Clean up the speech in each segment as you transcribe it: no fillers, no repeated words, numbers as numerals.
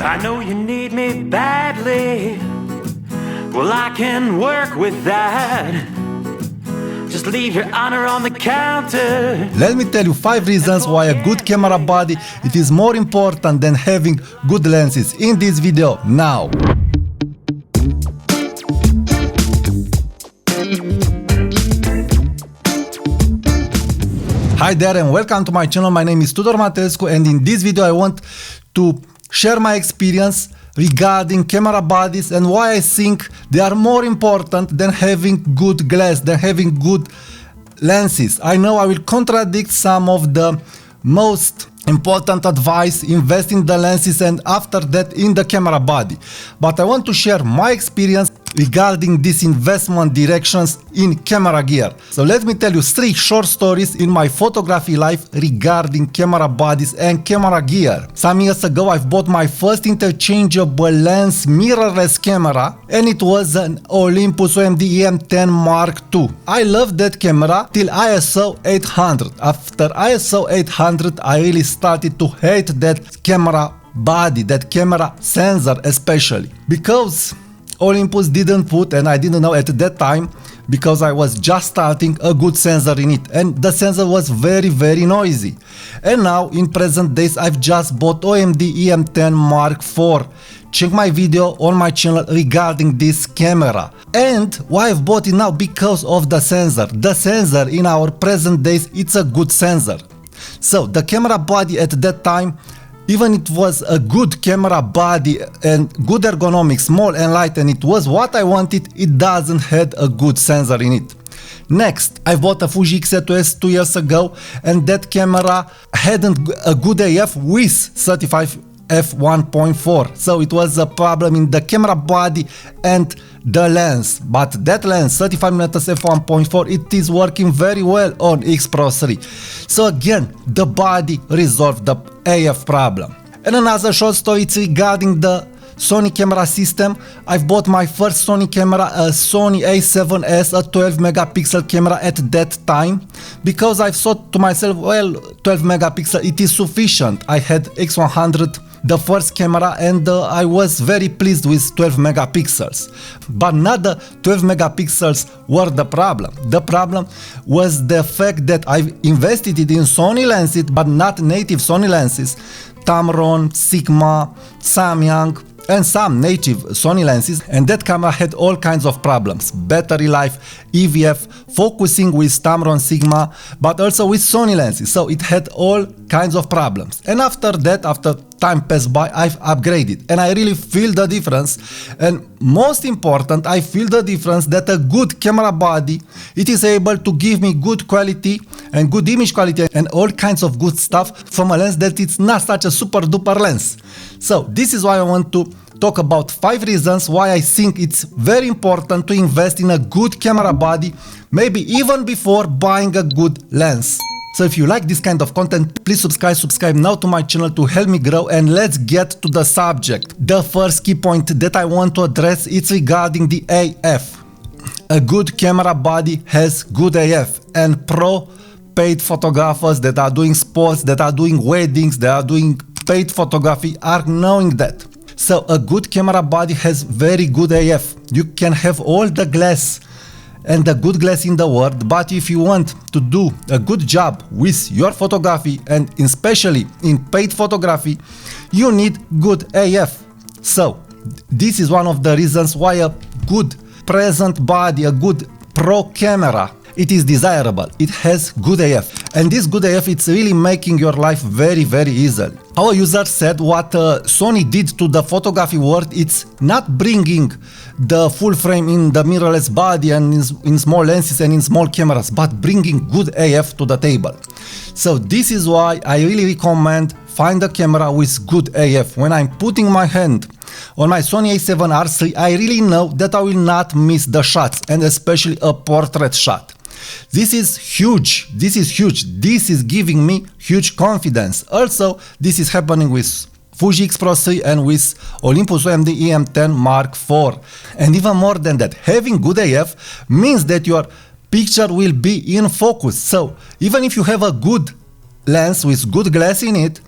I know you need me badly. Well, I can work with that. Just leave your honor on the counter. Let me tell you 5 reasons why a good camera body it is more important than having good lenses in this video now. Hi there and welcome to my channel. My name is Tudor Matescu and in this video I want to share my experience regarding camera bodies and why I think they are more important than having good glass, than having good lenses. I know I will contradict some of the most important advice, invest in the lenses and after that in the camera body. But I want to share my experience regarding these investment directions in camera gear. So let me tell you 3 short stories in my photography life regarding camera bodies and camera gear. Some years ago I've bought my first interchangeable lens mirrorless camera and it was an Olympus OMD EM10 Mark II. I loved that camera till ISO 800. After ISO 800 I really started to hate that camera body, that camera sensor especially, because Olympus didn't put, and I didn't know at that time because I was just starting, a good sensor in it and the sensor was very noisy. And now in present days I've just bought OMD EM10 Mark IV. Check my video on my channel regarding this camera. And why I've bought it now? Because of the sensor. The sensor in our present days, it's a good sensor. So the camera body at that time, even it was a good camera body and good ergonomics, small and light, and it was what I wanted, it doesn't have a good sensor in it. Next, I bought a Fuji X-T2S 2 years ago and that camera hadn't a good AF with 35 f1.4, so it was a problem in the camera body and the lens, but that lens 35mm f1.4 it is working very well on X Pro 3. So again, the body resolved the AF problem. And another short story is regarding the Sony camera system. I've bought my first Sony camera, a Sony A7S, a 12 megapixel camera at that time, because I thought to myself, well, 12 megapixel it is sufficient. I had X100, the first camera, and I was very pleased with 12 megapixels. But not the 12 megapixels were the problem. The problem was the fact that I invested in Sony lenses, but not native Sony lenses. Tamron, Sigma, Samyang, and some native Sony lenses, and that camera had all kinds of problems. Battery life, EVF, focusing with Tamron, Sigma, but also with Sony lenses, so it had all kinds of problems. And after that, after time passed by, I've upgraded and I really feel the difference. And most important, I feel the difference that a good camera body, it is able to give me good quality and good image quality and all kinds of good stuff from a lens that it's not such a super duper lens. So this is why I want to talk about 5 reasons why I think it's very important to invest in a good camera body, maybe even before buying a good lens. So if you like this kind of content, please subscribe now to my channel to help me grow, and let's get to the subject. The first key point that I want to address is regarding the AF. A good camera body has good AF, and pro paid photographers that are doing sports, that are doing weddings, that are doing paid photography are knowing that. So a good camera body has very good AF. You can have all the glass and the good glass in the world, but if you want to do a good job with your photography and especially in paid photography, you need good AF. So this is one of the reasons why a good present body, a good pro camera, it is desirable. It has good AF, and this good AF it's really making your life very easily. Our user said what Sony did to the photography world, it's not bringing the full frame in the mirrorless body and in small lenses and in small cameras, but bringing good AF to the table. So this is why I really recommend find a camera with good AF. When I'm putting my hand on my Sony a7R III, I really know that I will not miss the shots, and especially a portrait shot. This is huge. This is giving me huge confidence. Also, this is happening with Fuji X Pro 3 and with Olympus OMD EM10 Mark IV. And even more than that, having good AF means that your picture will be in focus. So even if you have a good lens with good glass in it,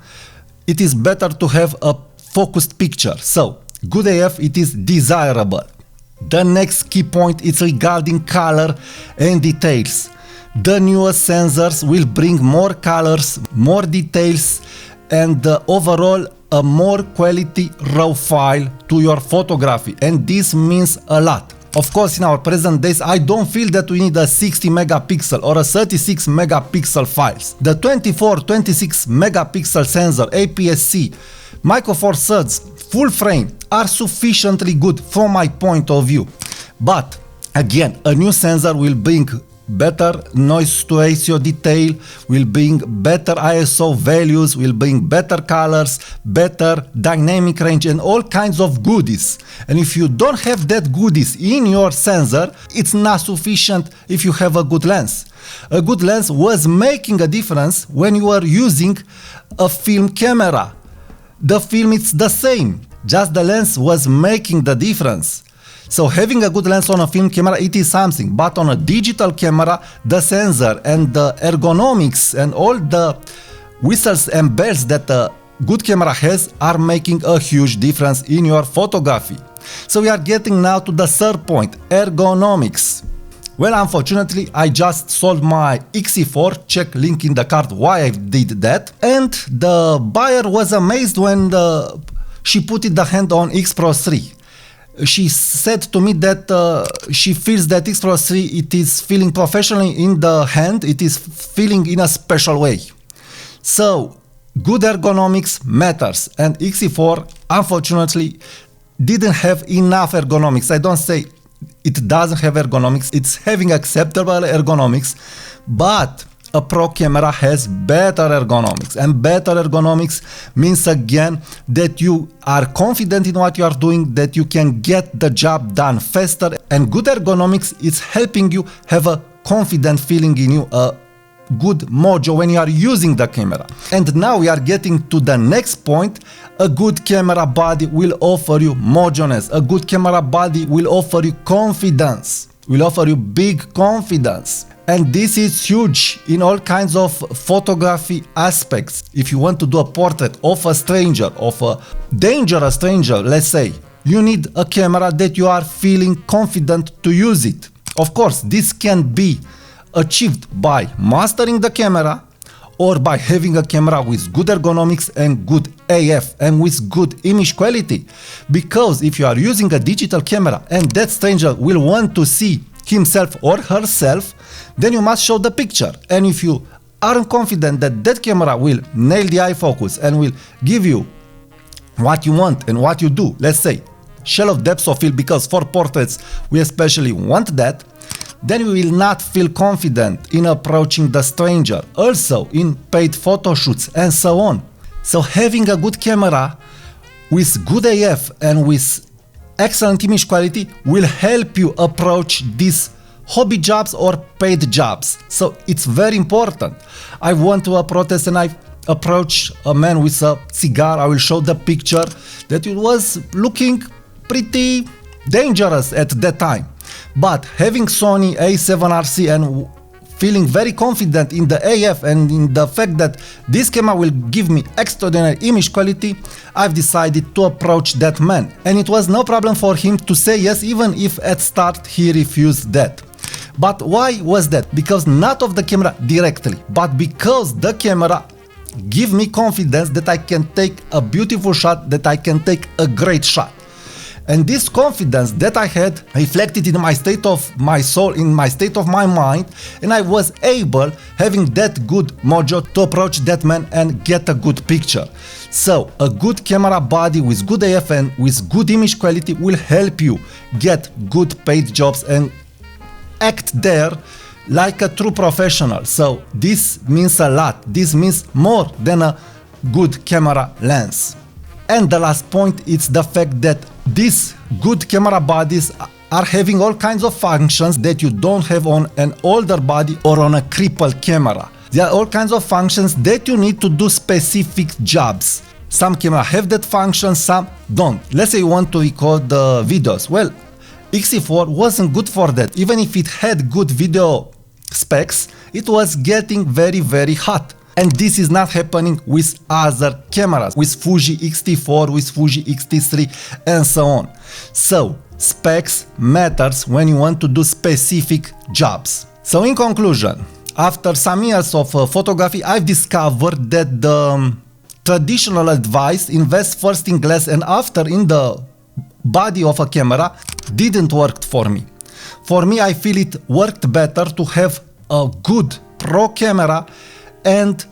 it is better to have a focused picture. So good AF, it is desirable. The next key point is regarding color and details. The newest sensors will bring more colors, more details, and overall a more quality raw file to your photography, and this means a lot. Of course, in our present days, I don't feel that we need a 60 megapixel or a 36 megapixel files. The 24-26 megapixel sensor, APS-C, Micro Four Thirds, full frame are sufficiently good from my point of view. But again, a new sensor will bring better noise to ratio detail, will bring better ISO values, will bring better colors, better dynamic range, and all kinds of goodies. And if you don't have that goodies in your sensor, it's not sufficient if you have a good lens. A good lens was making a difference when you are using a film camera. The film is the same, just the lens was making the difference. So having a good lens on a film camera, it is something, but on a digital camera, the sensor and the ergonomics and all the whistles and bells that a good camera has are making a huge difference in your photography. So we are getting now to the third point, ergonomics. Well, unfortunately, I just sold my XE4, check link in the card why I did that, and the buyer was amazed when she put the hand on X Pro 3. She said to me that she feels that X Pro 3, it is feeling professionally in the hand, it is feeling in a special way. So good ergonomics matters, and XE4 unfortunately didn't have enough ergonomics. I don't say it doesn't have ergonomics, it's having acceptable ergonomics, but a pro camera has better ergonomics, and better ergonomics means again that you are confident in what you are doing, that you can get the job done faster, and good ergonomics is helping you have a confident feeling in you, a good mojo when you are using the camera. And now we are getting to the next point. A good camera body will offer you mojoness. A good camera body will offer you confidence, will offer you big confidence. And this is huge in all kinds of photography aspects. If you want to do a portrait of a stranger, of a dangerous stranger, let's say, you need a camera that you are feeling confident to use it. Of course, this can be achieved by mastering the camera or by having a camera with good ergonomics and good AF and with good image quality. Because if you are using a digital camera and that stranger will want to see himself or herself, then you must show the picture. And if you aren't confident that that camera will nail the eye focus and will give you what you want and what you do, let's say shallow depth of field, because for portraits we especially want that, then you will not feel confident in approaching the stranger, also in paid photo shoots and so on. So having a good camera with good AF and with excellent image quality will help you approach these hobby jobs or paid jobs. So it's very important. I went to a protest and I approached a man with a cigar. I will show the picture that it was looking pretty dangerous at that time. But having Sony A7RC and feeling very confident in the AF and in the fact that this camera will give me extraordinary image quality, I've decided to approach that man. And it was no problem for him to say yes, even if at start he refused that. But why was that? Because not of the camera directly, but because the camera give me confidence that I can take a beautiful shot, that I can take a great shot. And this confidence that I had reflected in my state of my soul, in my state of my mind, and I was able, having that good mojo, to approach that man and get a good picture. So a good camera body with good AF and with good image quality will help you get good paid jobs and act there like a true professional. So this means a lot. This means more than a good camera lens. And the last point is the fact that these good camera bodies are having all kinds of functions that you don't have on an older body or on a crippled camera. There are all kinds of functions that you need to do specific jobs. Some cameras have that function, some don't. Let's say you want to record videos. Well, XE4 wasn't good for that. Even if it had good video specs, it was getting very, very hot. And this is not happening with other cameras, with Fuji X-T4, with Fuji X-T3 and so on. So specs matters when you want to do specific jobs. So in conclusion, after some years of photography, I've discovered that the traditional advice, invest first in glass and after in the body of a camera, didn't work for me. For me, I feel it worked better to have a good pro camera and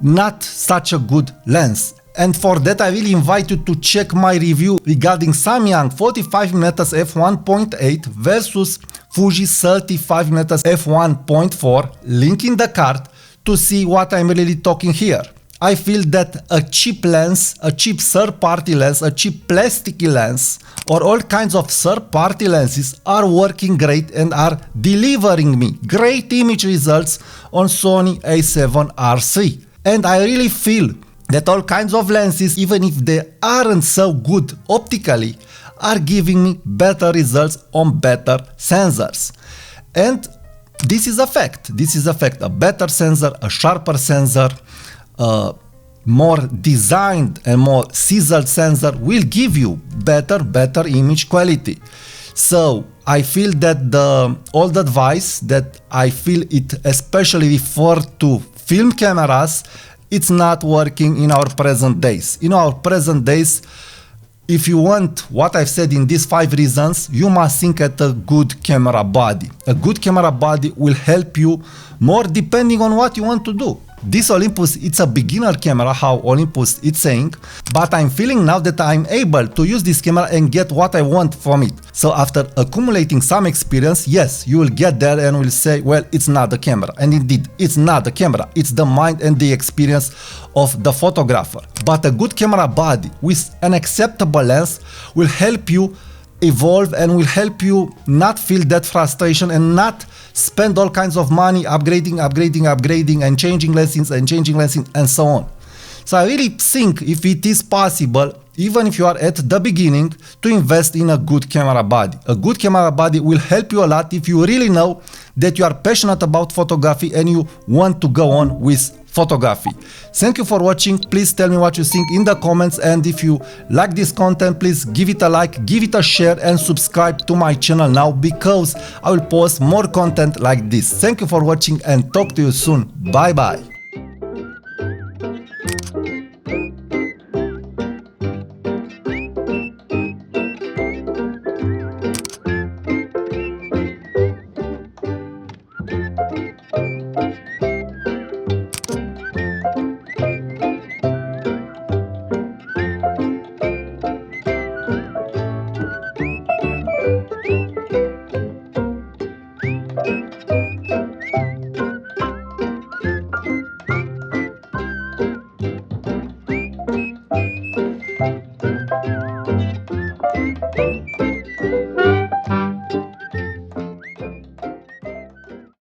not such a good lens. And for that, I will invite you to check my review regarding Samyang 45mm f1.8 versus Fuji 35mm f1.4, link in the card to see what I'm really talking here. I feel that a cheap lens, a cheap third-party lens, a cheap plasticky lens, or all kinds of third-party lenses are working great and are delivering me great image results on Sony a7R3. And I really feel that all kinds of lenses, even if they aren't so good optically, are giving me better results on better sensors. And this is a fact. This is a fact. A better sensor, a sharper sensor, more designed and more chiseled sensor will give you better image quality. So I feel that the old advice that I feel it especially referred to film cameras, it's not working in our present days. In our present days, if you want what I've said in these 5 reasons, you must think at a good camera body. A good camera body will help you more depending on what you want to do. This Olympus, it's a beginner camera, how Olympus is saying, but I'm feeling now that I'm able to use this camera and get what I want from it. So after accumulating some experience, yes, you will get there and will say, well, it's not a camera. And indeed, it's not a camera. It's the mind and the experience of the photographer. But a good camera body with an acceptable lens will help you evolve and will help you not feel that frustration and not spend all kinds of money upgrading and changing lenses and so on. So I really think if it is possible, even if you are at the beginning, to invest in a good camera body. A good camera body will help you a lot if you really know that you are passionate about photography and you want to go on with photography. Thank you for watching. Please tell me what you think in the comments, and if you like this content, please give it a like, give it a share and subscribe to my channel now, because I will post more content like this. Thank you for watching and talk to you soon. Bye bye.